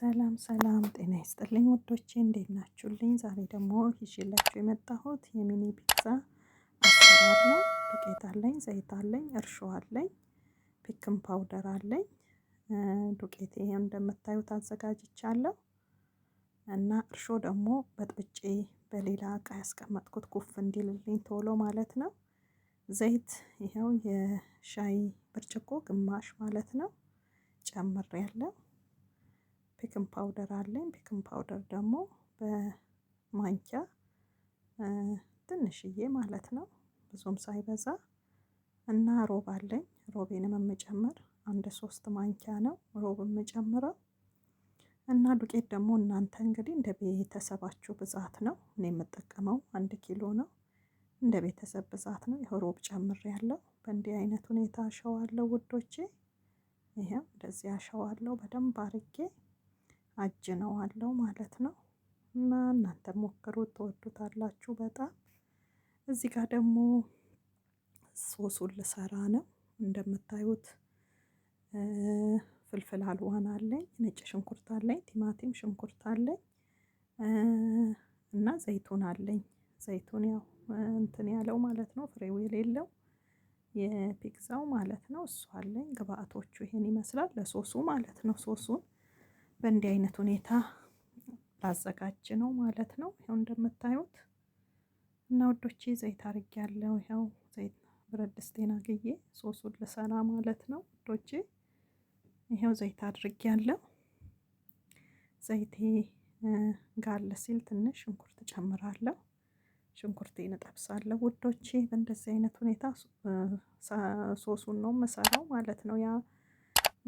ሰላም ሰላም ጤና ይስጥልኝ ውዶቼ እንዴት ናችሁልኝ? ዛሬ ደግሞ ይዤላችሁ የመጣሁት የሚኒ ፒዛ አሰራር ነው። ዱቄት አለኝ፣ ዘይት አለኝ፣ እርሾ አለኝ፣ ቤኪንግ ፓውደር አለኝ። ዱቄት ይሄ እንደምታዩት አዘጋጅቻለሁ እና እርሾ ደግሞ በጥብጬ በሌላ እቃ ያስቀመጥኩት ኩፍ እንዲልልኝ ቶሎ ማለት ነው። ዘይት ይኸው የሻይ ብርጭቆ ግማሽ ማለት ነው ጨምሬያለሁ። ቤኪንግ ፓውደር አለኝ። ቤኪንግ ፓውደር ደግሞ በማንኪያ ትንሽዬ ማለት ነው ብዙም ሳይበዛ እና ሮብ አለኝ። ሮቤንም የምጨምር አንድ 3 ማንኪያ ነው ሮብ የምጨምረው። እና ዱቄት ደግሞ እናንተ እንግዲህ እንደ ቤተሰባችሁ ብዛት ነው። እኔ የምጠቀመው 1 ኪሎ ነው። እንደ ቤተሰብ ብዛት ነው። ይኸው ሮብ ጨምሬያለሁ። በእንዲህ አይነት ሁኔታ አሸዋለሁ ውዶቼ። ይሄው እንደዚህ አሸዋለሁ በደንብ አርጌ አጅነዋለሁ ማለት ነው። እና እናንተ ሞክሩት ትወዱታላችሁ በጣም። እዚህ ጋር ደግሞ ሶሱን ልሰራ ነው። እንደምታዩት ፍልፍል አልዋን አለኝ፣ ነጭ ሽንኩርት አለኝ፣ ቲማቲም ሽንኩርት አለኝ እና ዘይቱን አለኝ። ዘይቱን ያው እንትን ያለው ማለት ነው ፍሬው የሌለው የፒዛው ማለት ነው። እሱ አለኝ። ግብአቶቹ ይሄን ይመስላል ለሶሱ ማለት ነው። ሶሱን በእንዲህ አይነት ሁኔታ ላዘጋጅ ነው ማለት ነው። ይኸው እንደምታዩት እና ውዶቼ ዘይት አድርጌያለሁ። ይኸው ዘይት ብረት ድስቴን አግዬ ሶሱን ልሰራ ማለት ነው ውዶቼ። ይኸው ዘይት አድርጌያለሁ። ዘይቴ ጋል ሲል ትንሽ ሽንኩርት ጨምራለሁ። ሽንኩርቴን እጠብሳለሁ ውዶቼ። በእንደዚህ አይነት ሁኔታ ሶሱን ነው የምሰራው ማለት ነው። ያ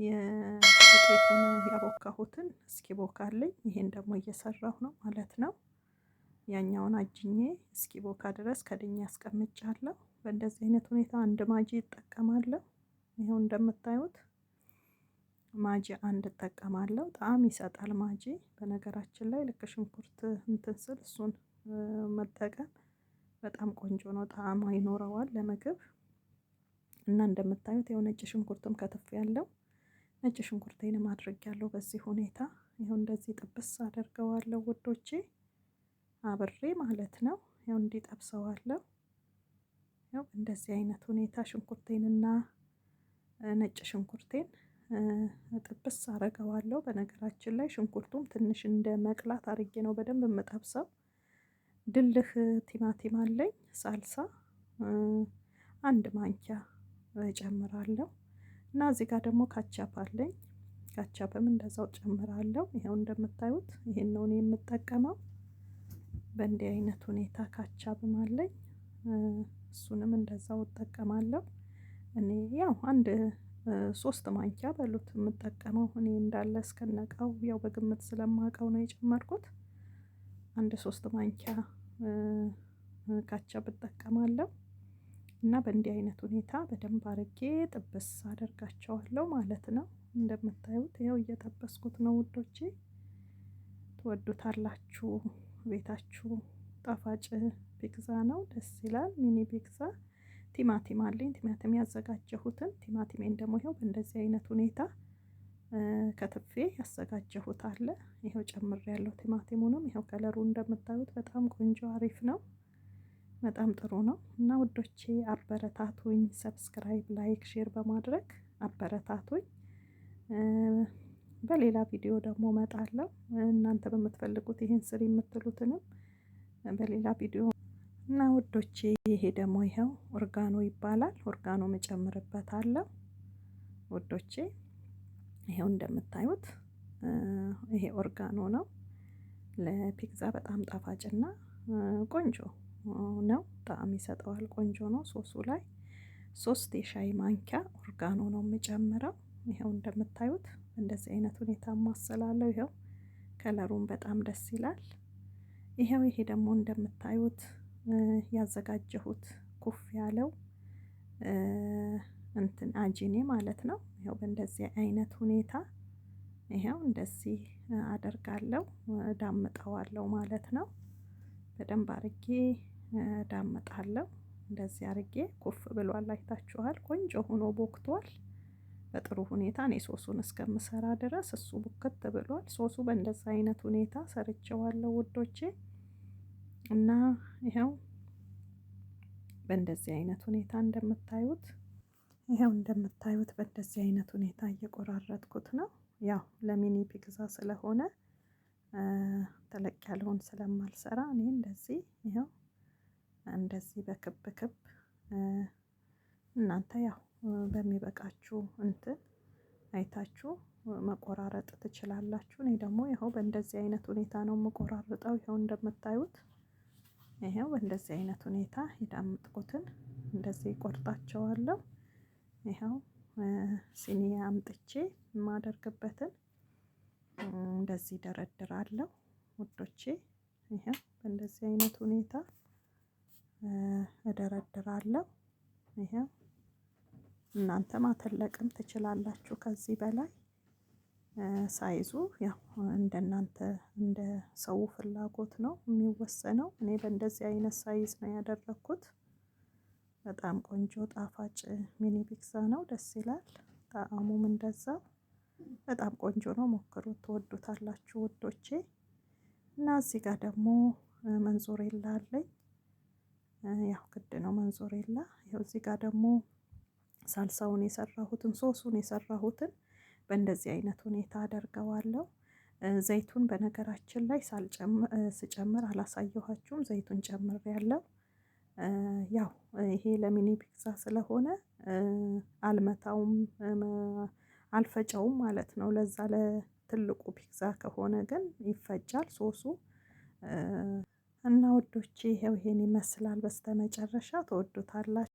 የዱቄቱን ያቦካሁትን እስኪቦካልኝ ይሄን ደግሞ እየሰራሁ ነው ማለት ነው። ያኛውን አጅኜ እስኪቦካ ድረስ ከድኜ አስቀምጫለሁ። በእንደዚህ አይነት ሁኔታ አንድ ማጂ እጠቀማለሁ። ይኸው እንደምታዩት ማጂ አንድ እጠቀማለሁ። ጣዕም ይሰጣል ማጂ። በነገራችን ላይ ልክ ሽንኩርት እንትን ስል እሱን መጠቀም በጣም ቆንጆ ነው። ጣዕም ይኖረዋል ለምግብ እና እንደምታዩት ይኸው ነጭ ሽንኩርትም ከትፌያለሁ። ነጭ ሽንኩርቴንም አድርጌያለሁ በዚህ ሁኔታ። ይኸው እንደዚህ ጥብስ አደርገዋለሁ ውዶቼ አብሬ ማለት ነው። ይኸው እንዲጠብሰዋለሁ። ይኸው እንደዚህ አይነት ሁኔታ ሽንኩርቴንና ነጭ ሽንኩርቴን ጥብስ አደርገዋለሁ። በነገራችን ላይ ሽንኩርቱም ትንሽ እንደ መቅላት አድርጌ ነው በደንብ የምጠብሰው። ድልህ ቲማቲም አለኝ። ሳልሳ 1 ማንኪያ እጨምራለሁ። እና እዚህ ጋር ደግሞ ካቻፕ አለኝ። ካቻፕም እንደዛው ጨምራለሁ። ይኸው እንደምታዩት ይሄን ነው እኔ የምጠቀመው። በእንዲህ አይነት ሁኔታ ካቻፕም አለኝ። እሱንም እንደዛው እጠቀማለሁ። እኔ ያው 3 ማንኪያ በሉት የምጠቀመው እኔ እንዳለ እስከነቃው ያው በግምት ስለማውቀው ነው የጨመርኩት። 3 ማንኪያ ካቻፕ እጠቀማለሁ። እና በእንዲህ አይነት ሁኔታ በደንብ አድርጌ ጥብስ አደርጋቸዋለሁ ማለት ነው። እንደምታዩት ያው እየጠበስኩት ነው ውዶቼ። ትወዱታላችሁ። ቤታችሁ ጣፋጭ ፒዛ ነው። ደስ ይላል። ሚኒ ፒዛ። ቲማቲም አለኝ። ቲማቲም ያዘጋጀሁትን ቲማቲሜን ደግሞ ይኸው በእንደዚህ አይነት ሁኔታ ከትፌ ያዘጋጀሁት አለ። ይኸው ጨምሬያለሁ። ቲማቲሙንም ይኸው ከለሩ እንደምታዩት በጣም ቆንጆ አሪፍ ነው። በጣም ጥሩ ነው። እና ውዶቼ አበረታቱኝ። ሰብስክራይብ፣ ላይክ፣ ሼር በማድረግ አበረታቱኝ። በሌላ ቪዲዮ ደግሞ እመጣለሁ። እናንተ በምትፈልጉት ይሄን ስሪ የምትሉትንም በሌላ ቪዲዮ እና ውዶቼ ይሄ ደግሞ ይኸው ኦርጋኖ ይባላል። ኦርጋኖ እጨምርበታለሁ ውዶቼ። ይኸው እንደምታዩት ይሄ ኦርጋኖ ነው። ለፒዛ በጣም ጣፋጭና ቆንጆ ነው። ጣዕም ይሰጠዋል። ቆንጆ ነው። ሶሱ ላይ 3 የሻይ ማንኪያ ኦርጋኖ ነው የምጨምረው። ይኸው እንደምታዩት እንደዚህ አይነት ሁኔታ ማሰላለሁ። ይኸው ከለሩን በጣም ደስ ይላል። ይኸው ይሄ ደግሞ እንደምታዩት ያዘጋጀሁት ኩፍ ያለው እንትን አጂኔ ማለት ነው። ይኸው በእንደዚህ አይነት ሁኔታ ይኸው እንደዚህ አደርጋለሁ። ዳምጠዋለሁ ማለት ነው። በደንብ አርጌ ዳምጣለሁ። እንደዚህ አርጌ ኩፍ ብሏል። አይታችኋል። ቆንጆ ሆኖ ቦክቷል። በጥሩ ሁኔታ እኔ ሶሱን እስከምሰራ ድረስ እሱ ቡክት ብሏል። ሶሱ በእንደዛ አይነት ሁኔታ ሰርቼዋለሁ ውዶቼ። እና ይኸው በእንደዚህ አይነት ሁኔታ እንደምታዩት በእንደዚህ አይነት ሁኔታ እየቆራረጥኩት ነው። ያው ለሚኒ ፒዛ ስለሆነ ተለቅ ያለውን ስለማልሰራ እኔ እንደዚህ ይኸው እንደዚህ በክብ ክብ እናንተ ያው በሚበቃችሁ እንትን አይታችሁ መቆራረጥ ትችላላችሁ። እኔ ደግሞ ይኸው በእንደዚህ አይነት ሁኔታ ነው የምቆራርጠው። ይኸው እንደምታዩት ይኸው በእንደዚህ አይነት ሁኔታ የዳመጥኩትን እንደዚህ ቆርጣቸዋለሁ። ይኸው ሲኒ አምጥቼ የማደርግበትን እንደዚህ ደረድራለሁ ውዶቼ። ይኸው በእንደዚህ አይነት ሁኔታ እደረድራለሁ። ይኸው እናንተ ማተለቅም ትችላላችሁ ከዚህ በላይ ሳይዙ ያው እንደናንተ እንደ ሰው ፍላጎት ነው የሚወሰነው። እኔ በእንደዚህ አይነት ሳይዝ ነው ያደረኩት። በጣም ቆንጆ ጣፋጭ ሚኒ ፒዛ ነው፣ ደስ ይላል። ጣዕሙም እንደዛው በጣም ቆንጆ ነው። ሞክሩት፣ ትወዱታላችሁ ውዶቼ። እና እዚህ ጋር ደግሞ መንዞሬላ አለኝ። ያው ግድ ነው መንዞሬላ። ይኸው እዚህ ጋር ደግሞ ሳልሳውን የሰራሁትን ሶሱን የሰራሁትን በእንደዚህ አይነት ሁኔታ አደርገዋለሁ። ዘይቱን በነገራችን ላይ ስጨምር አላሳየኋችሁም። ዘይቱን ጨምሬያለሁ። ያው ይሄ ለሚኒ ፒዛ ስለሆነ አልመታውም፣ አልፈጨውም ማለት ነው። ለዛ ለትልቁ ፒዛ ከሆነ ግን ይፈጫል ሶሱ። እና ውዶቼ ይሄው ይሄን ይመስላል። በስተመጨረሻ ትወዱታላችሁ።